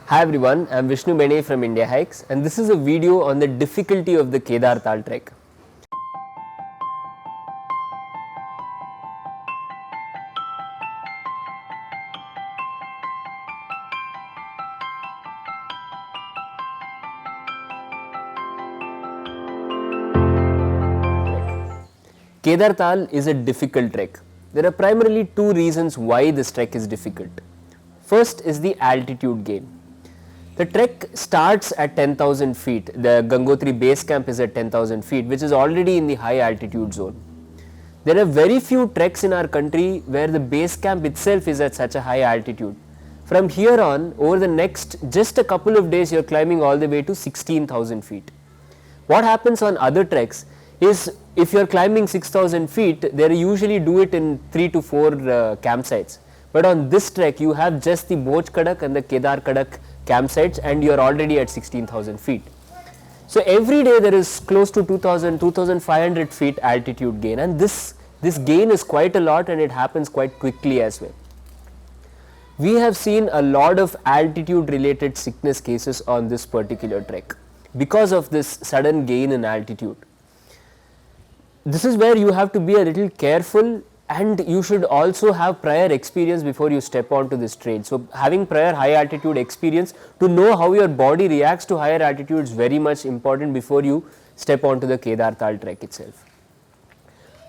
Hi everyone, I am Vishnu Bene from India Hikes and this is a video on the difficulty of the Kedar Tal trek. Kedar Tal is a difficult trek. There are primarily two reasons why this trek is difficult. First is the altitude gain. The trek starts at 10,000 feet. The Gangotri base camp is at 10,000 feet, which is already in the high altitude zone. There are very few treks in our country where the base camp itself is at such a high altitude. From here on, over the next just a couple of days, you are climbing all the way to 16,000 feet. What happens on other treks is if you are climbing 6,000 feet, they usually do it in 3 to 4 campsites. But on this trek, you have just the Boj Kadak and the Kedar Kadak campsites and you are already at 16,000 feet. So every day there is close to 2,000, 2,500 feet altitude gain, and this gain is quite a lot and it happens quite quickly as well. We have seen a lot of altitude related sickness cases on this particular trek because of this sudden gain in altitude. This is where you have to be a little careful, and you should also have prior experience before you step onto this trail. So having prior high altitude experience to know how your body reacts to higher altitude is very much important before you step onto the Kedar Tal trek itself.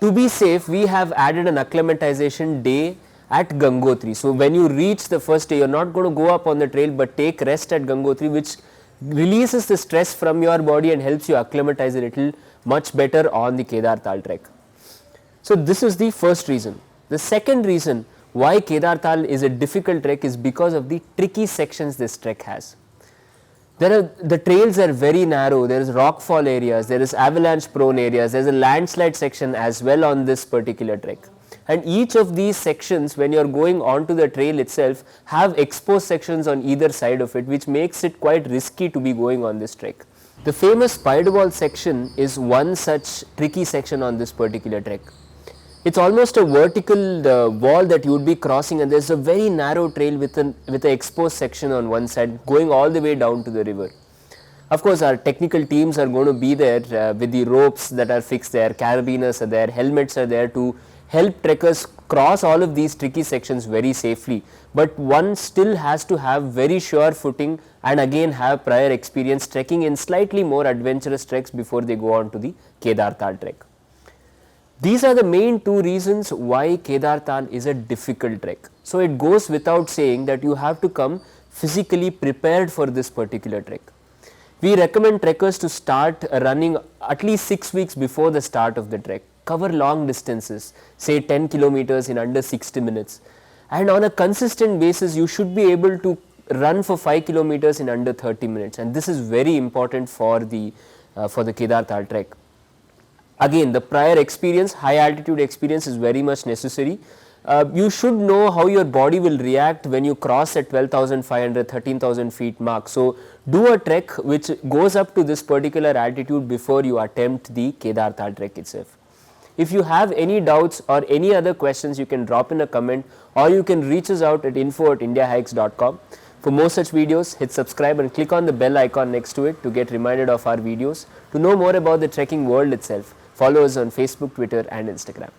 To be safe, we have added an acclimatization day at Gangotri. So when you reach the first day, you are not going to go up on the trail but take rest at Gangotri, which releases the stress from your body and helps you acclimatize a little much better on the Kedar Tal trek. So this is the first reason. The second reason why Kedar Tal is a difficult trek is because of the tricky sections this trek has. The trails are very narrow, there is rockfall areas, there is avalanche prone areas, there is a landslide section as well on this particular trek. And each of these sections, when you are going onto the trail itself, have exposed sections on either side of it, which makes it quite risky to be going on this trek. The famous Spider Wall section is one such tricky section on this particular trek. It's almost a vertical wall that you would be crossing, and there's a very narrow trail with an exposed section on one side going all the way down to the river. Of course, our technical teams are going to be there with the ropes that are fixed there, carabiners are there, helmets are there to help trekkers cross all of these tricky sections very safely. But one still has to have very sure footing and again have prior experience trekking in slightly more adventurous treks before they go on to the Kedar Tal trek. These are the main two reasons why Kedar Tal is a difficult trek. So it goes without saying that you have to come physically prepared for this particular trek. We recommend trekkers to start running at least 6 weeks before the start of the trek. Cover long distances, say 10 kilometers in under 60 minutes. And on a consistent basis, you should be able to run for 5 kilometers in under 30 minutes. And this is very important for the Kedar Tal trek. Again, the prior experience, high altitude experience is very much necessary. You should know how your body will react when you cross at 12,500, 13,000 feet mark. So do a trek which goes up to this particular altitude before you attempt the Kedar Tal trek itself. If you have any doubts or any other questions, you can drop in a comment or you can reach us out at info@indiahikes.com. For more such videos, hit subscribe and click on the bell icon next to it to get reminded of our videos. To know more about the trekking world itself, follow us on Facebook, Twitter and Instagram.